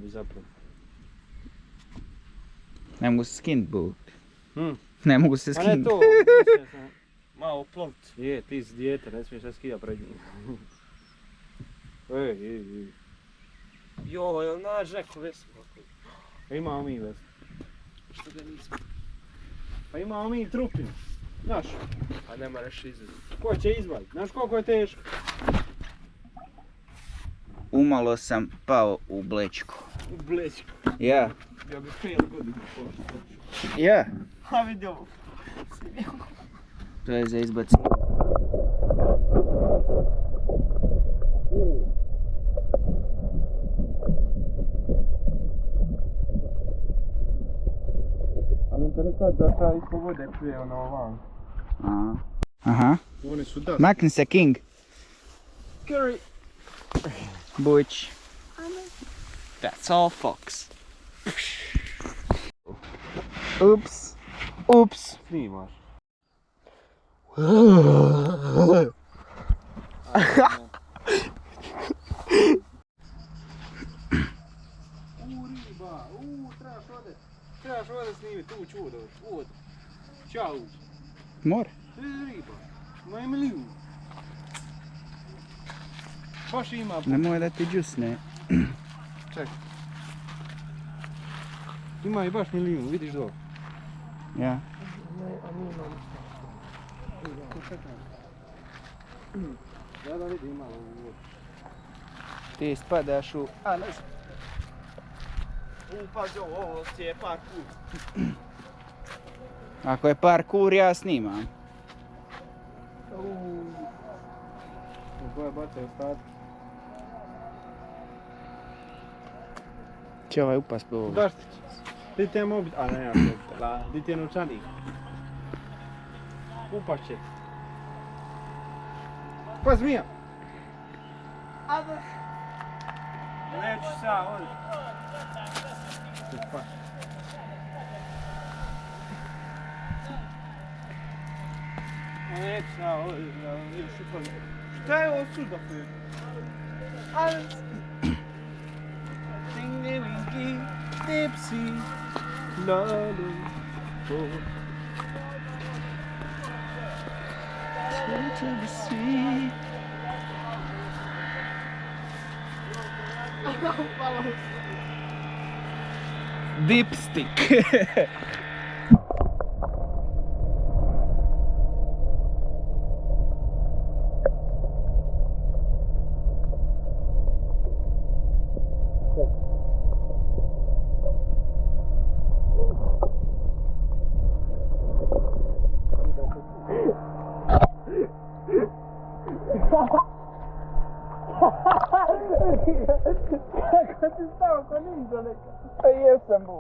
bi zapravo. Ne mogu se skinut but. Hm? Ne mogu se A ne skinut. to, mislio sam malo plovit. Je, ti si dijete, ne smiješ se skida pred njim. Ej. Jo, jel naš rekao vesel? Imamo mi ves. Što ga nismo? Pa imamo mi trupinu. Znaš, A ne moraš izvesti. ko će izvaditi? Znaš koliko je teško? Umalo sam pao u blečku. U blečku. Ja. Ja bi 5 godina pošao. Ja. Ha vidi ovo. To je za izbacivanje. Ali interesant da ta ispod vode čuje ono ovam. Aha. Oni su da. Makni se, King. Curry. Buć. That's all, Fox. Ups. Ups. Snimaš. Riba, trebaš ovdje snimiti, ući ovdje. Ćao. More. Riba, ima milijun. Baš ima. Nemoj da ti džusne. Čekaj. Ima i baš milijun, vidiš dole. Ja. Da vidi, ima ovo. Ti spadaš u... Pazi ovo ti je parkour. Ako je parkour, ja snimam. Koja baca ostatak. Će ovaj upast po ovo. Daštić. Di ti je mobitel? A ne, ja mobitel. Di ti je novčanik? Upast će. Pa zmija! Neću sa, ovdje. Pa. Neću sa, ovdje. Šta je ovo suda? Dingy wingy, dipsy, lollipop. To the sea. Dipstick. Kako ti stao ko ninja neka? Pa jesam bu.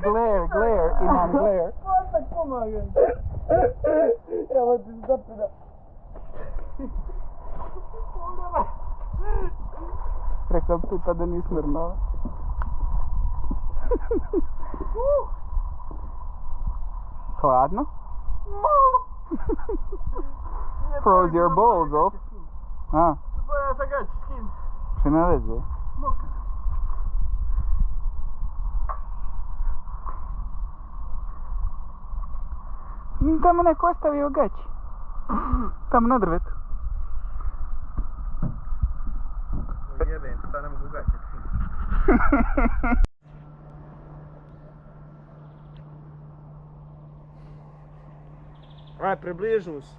Glare, imam glare. Tak pomagaj. Evo ti zapira. Rekao puta da nis mrnao. Hladno? Froze your balls off. A, Boja sa gaći skin. še ne veze. Moka. Tamo neko ostavio gaći. Tamo na drvetu. Jebem, šta ne mogu gaći skin. Aj, približnu se.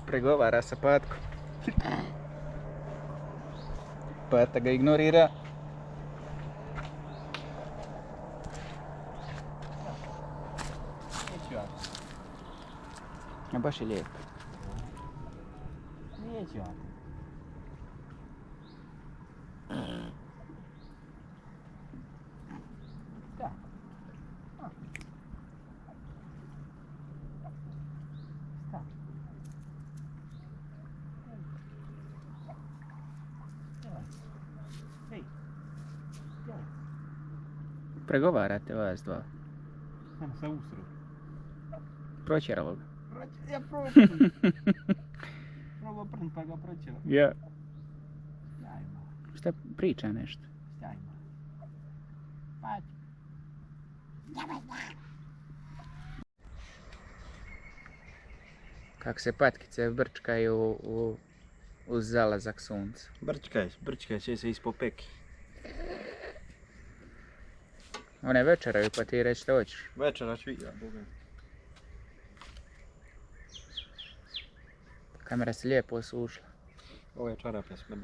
Pregovara sa Patkom. Pata ga ignorira. Neću ja. A baš je lijep. Neću ja. Pregovarate vas dva. Samo se usru. Proćeralo ga. Ja probao prnut. Probao prnut pa ga proćerao. Ja. Sjajno, Šta priča nešto? sjajno. Pa, Kako se patkice brčkaju uz zalazak sunca. brčkaj će se ispod peki. One večeraju pa ti reći što hoćeš. Večera ću igra, boga. Kamera se lijepo osušila. Ovo je čarapja smrdi.